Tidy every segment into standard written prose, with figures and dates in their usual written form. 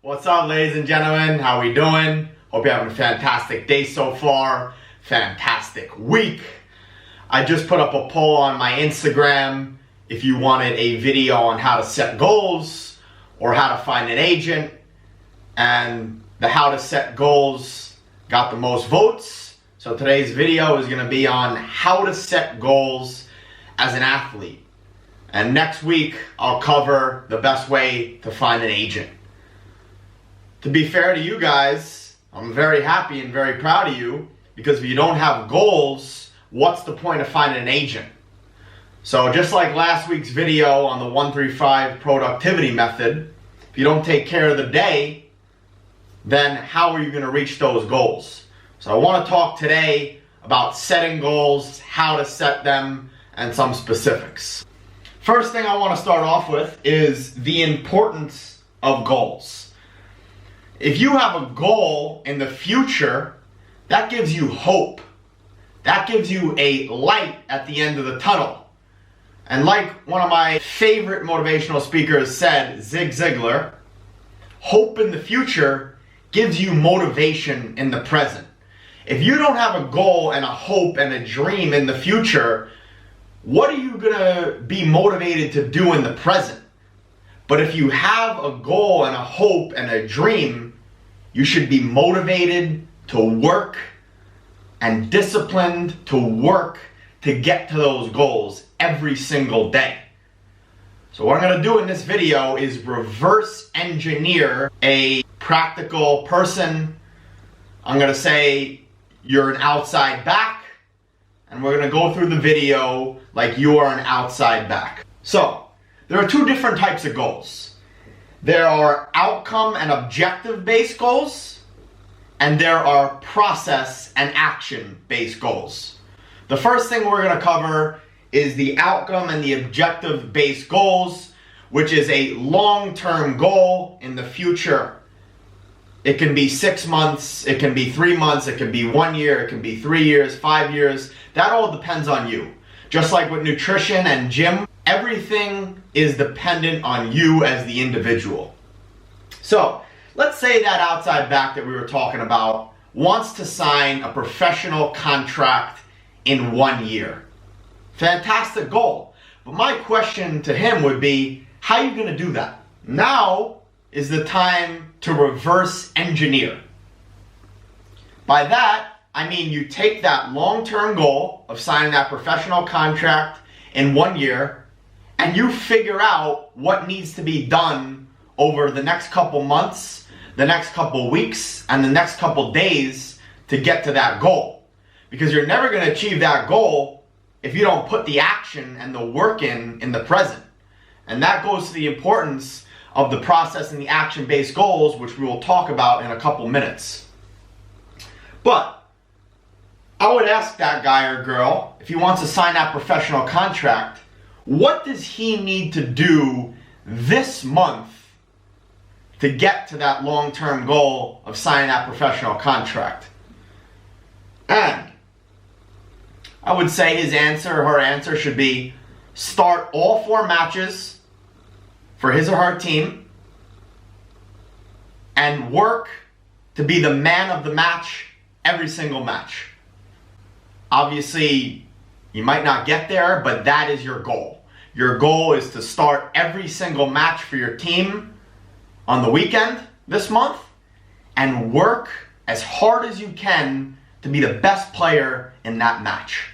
What's up, ladies and gentlemen? How we doing? Hope you're having a fantastic day so far. Fantastic week. I just put up a poll on my Instagram if you wanted a video on how to set goals or how to find an agent, and the how to set goals got the most votes. So today's video is going to be on how to set goals as an athlete. And next week, I'll cover the best way to find an agent. To be fair to you guys, I'm very happy and very proud of you, because if you don't have goals, what's the point of finding an agent? So just like last week's video on the 135 productivity method, if you don't take care of the day, then how are you going to reach those goals? So I want to talk today about setting goals, how to set them, and some specifics. First thing I want to start off with is the importance of goals. If you have a goal in the future, that gives you hope. That gives you a light at the end of the tunnel. And like one of my favorite motivational speakers said, Zig Ziglar, hope in the future gives you motivation in the present. If you don't have a goal and a hope and a dream in the future, what are you going to be motivated to do in the present? But if you have a goal and a hope and a dream, you should be motivated to work and disciplined to work to get to those goals every single day. So what I'm going to do in this video is reverse engineer a practical person. I'm going to say you're an outside back, and we're going to go through the video like you are an outside back. So there are two different types of goals. There are outcome and objective based goals, and there are process and action based goals. The first thing we're going to cover is the outcome and the objective based goals, which is a long-term goal in the future. It can be 6 months, it can be 3 months, it can be 1 year, it can be 3 years, 5 years. That all depends on you. Just like with nutrition and gym, everything is dependent on you as the individual. So let's say that outside back that we were talking about wants to sign a professional contract in 1 year. Fantastic goal. But my question to him would be, how are you going to do that? Now is the time to reverse engineer. By that, I mean you take that long-term goal of signing that professional contract in 1 year, and you figure out what needs to be done over the next couple months, the next couple weeks, and the next couple days to get to that goal. Because you're never going to achieve that goal if you don't put the action and the work in the present. And that goes to the importance of the process and the action-based goals, which we will talk about in a couple minutes. But I would ask that guy or girl, if he wants to sign that professional contract, what does he need to do this month to get to that long-term goal of signing that professional contract? And I would say his answer or her answer should be start all 4 matches for his or her team and work to be the man of the match every single match. Obviously, you might not get there, but that is your goal. Your goal is to start every single match for your team on the weekend this month and work as hard as you can to be the best player in that match.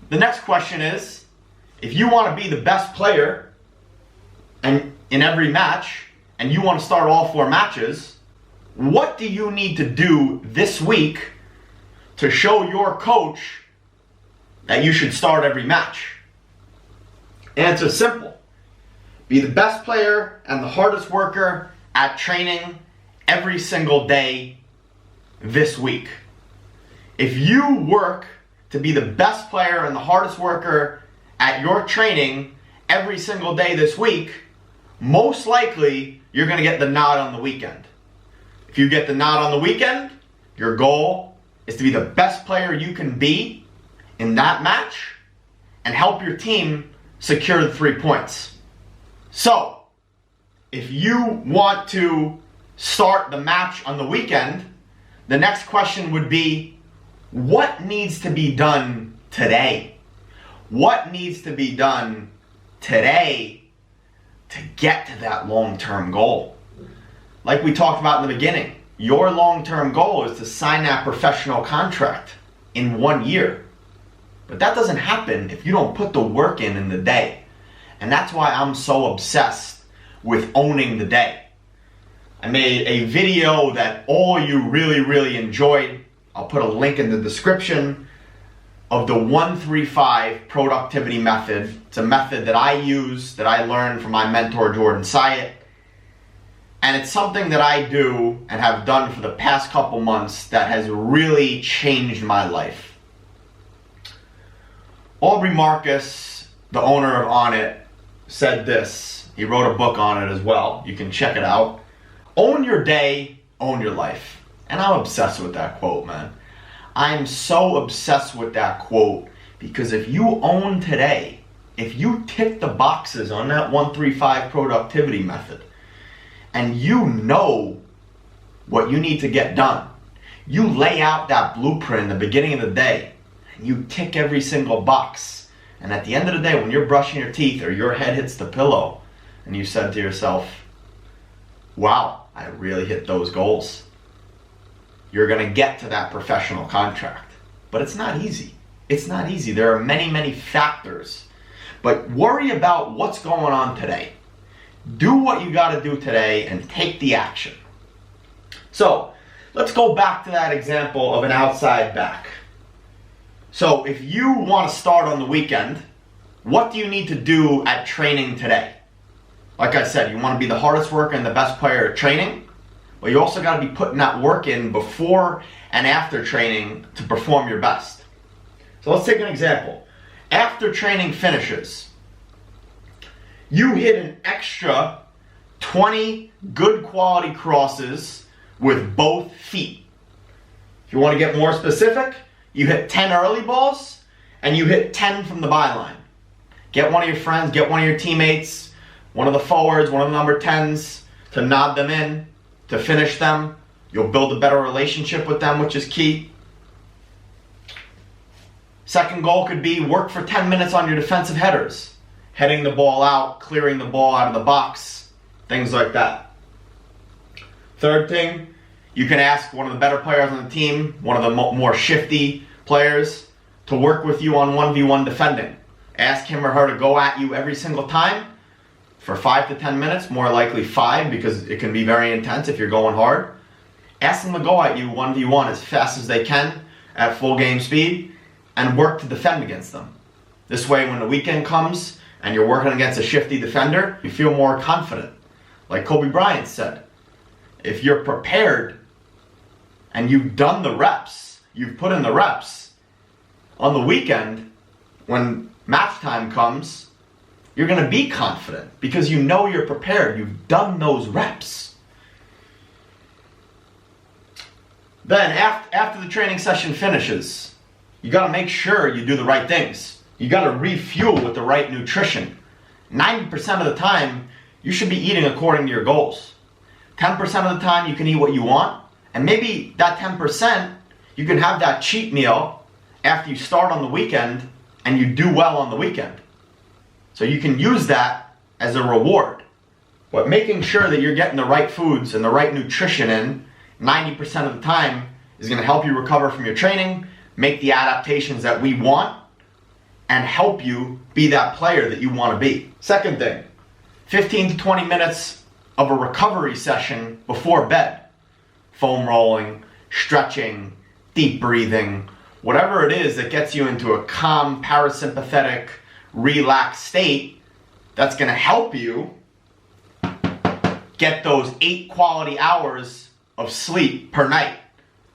The next question is, if you want to be the best player and in every match and you want to start all 4 matches, what do you need to do this week to show your coach that you should start every match? Answer simple. Be the best player and the hardest worker at training every single day this week. If you work to be the best player and the hardest worker at your training every single day this week, most likely you're going to get the nod on the weekend. If you get the nod on the weekend, your goal is to be the best player you can be in that match and help your team secure the 3 points. So, if you want to start the match on the weekend, the next question would be, what needs to be done today? What needs to be done today to get to that long-term goal? Like we talked about in the beginning, your long-term goal is to sign that professional contract in 1 year. But that doesn't happen if you don't put the work in the day. And that's why I'm so obsessed with owning the day. I made a video that all you really enjoyed. I'll put a link in the description of the 1-3-5 productivity method. It's a method that I use, that I learned from my mentor, Jordan Syatt. And it's something that I do and have done for the past couple months that has really changed my life. Aubrey Marcus, the owner of On It, said this. He wrote a book on it as well. You can check it out. Own your day, own your life. And I'm obsessed with that quote, man. I'm so obsessed with that quote because if you own today, if you tick the boxes on that 1-3-5 productivity method, and you know what you need to get done, you lay out that blueprint in the beginning of the day, and you tick every single box. And at the end of the day, when you're brushing your teeth or your head hits the pillow, and you said to yourself, wow, I really hit those goals, you're going to get to that professional contract. But it's not easy. It's not easy. There are many factors. But worry about what's going on today. Do what you got to do today and take the action. So let's go back to that example of an outside back. So if you want to start on the weekend, what do you need to do at training today? Like I said, you want to be the hardest worker and the best player at training, but you also got to be putting that work in before and after training to perform your best. So let's take an example. After training finishes, you hit an extra 20 good quality crosses with both feet. If you want to get more specific, you hit 10 early balls and you hit 10 from the byline. Get one of your friends, get one of your teammates, one of the forwards, one of the number 10s to nod them in, to finish them. You'll build a better relationship with them, which is key. Second goal could be work for 10 minutes on your defensive headers. Heading the ball out, clearing the ball out of the box, things like that. Third thing, you can ask one of the better players on the team, one of the more shifty players, to work with you on 1v1 defending. Ask him or her to go at you every single time for 5 to 10 minutes, more likely 5 because it can be very intense if you're going hard. Ask them to go at you 1v1 as fast as they can at full game speed and work to defend against them. This way when the weekend comes and you're working against a shifty defender, you feel more confident. Like Kobe Bryant said, if you're prepared and you've done the reps, you've put in the reps, on the weekend, when match time comes, you're going to be confident because you know you're prepared. You've done those reps. Then after the training session finishes, you got to make sure you do the right things. You got to refuel with the right nutrition. 90% of the time, you should be eating according to your goals. 10% of the time, you can eat what you want. And maybe that 10%, you can have that cheat meal after you start on the weekend and you do well on the weekend. So you can use that as a reward. But making sure that you're getting the right foods and the right nutrition in 90% of the time is going to help you recover from your training, make the adaptations that we want, and help you be that player that you want to be. Second thing, 15 to 20 minutes of a recovery session before bed. Foam rolling, stretching, deep breathing, whatever it is that gets you into a calm, parasympathetic, relaxed state that's going to help you get those 8 quality hours of sleep per night.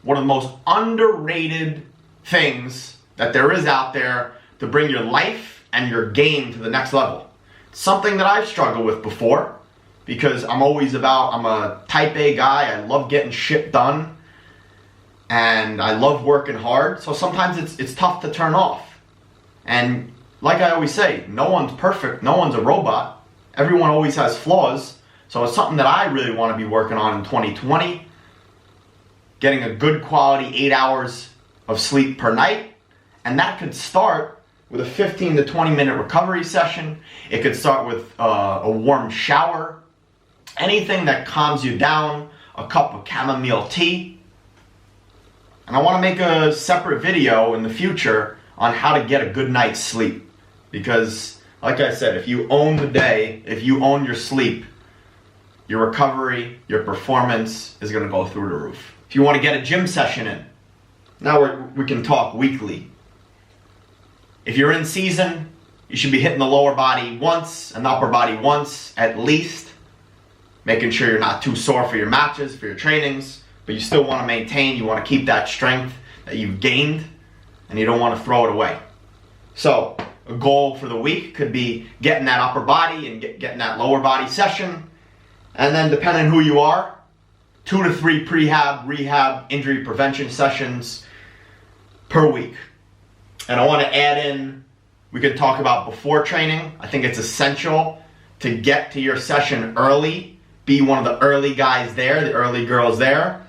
One of the most underrated things that there is out there to bring your life and your game to the next level. Something that I've struggled with before because I'm a type A guy. I love getting shit done and I love working hard. So sometimes it's tough to turn off. And like I always say, no one's perfect. No one's a robot. Everyone always has flaws. So it's something that I really want to be working on in 2020. Getting a good quality 8 hours of sleep per night. And that could start with a 15 to 20 minute recovery session. It could start with a warm shower. Anything that calms you down, a cup of chamomile tea. And I want to make a separate video in the future on how to get a good night's sleep. Because, like I said, if you own the day, if you own your sleep, your recovery, your performance is going to go through the roof. If you want to get a gym session in, now we can talk weekly. If you're in season, you should be hitting the lower body once and the upper body once at least. Making sure you're not too sore for your matches, for your trainings, but you still want to maintain, you want to keep that strength that you've gained, and you don't want to throw it away. So, a goal for the week could be getting that upper body and getting that lower body session. And then depending on who you are, 2 to 3 prehab, rehab, injury prevention sessions per week. And I want to add in, we could talk about before training. I think it's essential to get to your session early. Be one of the early guys there, the early girls there,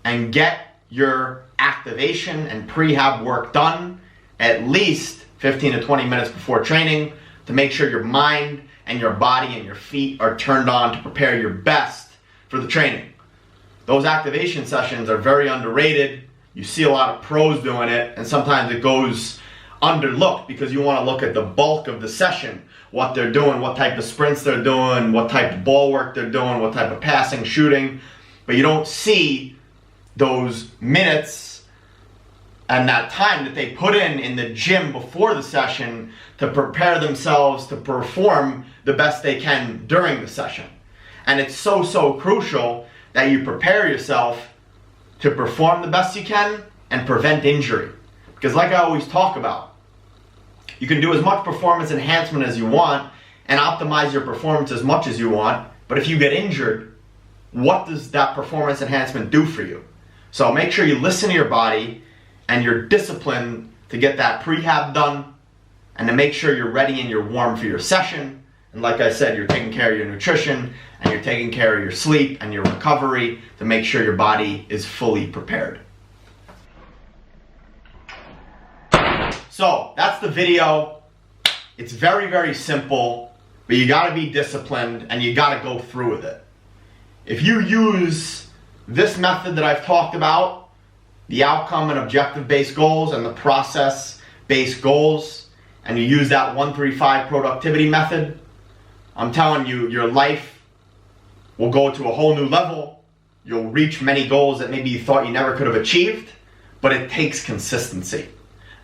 and get your activation and prehab work done at least 15 to 20 minutes before training to make sure your mind and your body and your feet are turned on to prepare your best for the training. Those activation sessions are very underrated. You see a lot of pros doing it, and sometimes it goes underlooked because you want to look at the bulk of the session, what they're doing, what type of sprints they're doing, what type of ball work they're doing, what type of passing, shooting, but you don't see those minutes and that time that they put in the gym before the session to prepare themselves to perform the best they can during the session. And it's so crucial that you prepare yourself to perform the best you can and prevent injury. Because like I always talk about, you can do as much performance enhancement as you want and optimize your performance as much as you want, but if you get injured, what does that performance enhancement do for you? So make sure you listen to your body and you're disciplined to get that prehab done and to make sure you're ready and you're warm for your session. And like I said, you're taking care of your nutrition and you're taking care of your sleep and your recovery to make sure your body is fully prepared. So that's the video. It's very simple, but you gotta be disciplined and you gotta go through with it. If you use this method that I've talked about, the outcome and objective-based goals and the process-based goals, and you use that 1-3-5 productivity method, I'm telling you, your life will go to a whole new level. You'll reach many goals that maybe you thought you never could have achieved, but it takes consistency.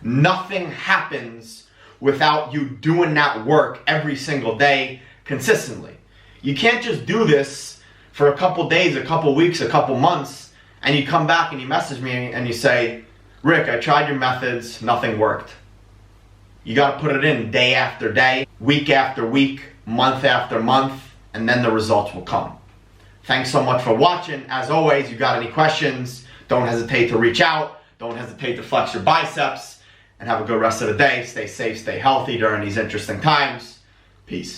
Nothing happens without you doing that work every single day consistently. You can't just do this for a couple days, a couple weeks, a couple months, and you come back and you message me and you say, Rick, I tried your methods, nothing worked. You got to put it in day after day, week after week, month after month, and then the results will come. Thanks so much for watching. As always, you got any questions, don't hesitate to reach out. Don't hesitate to flex your biceps. And have a good rest of the day. Stay safe, stay healthy during these interesting times. Peace.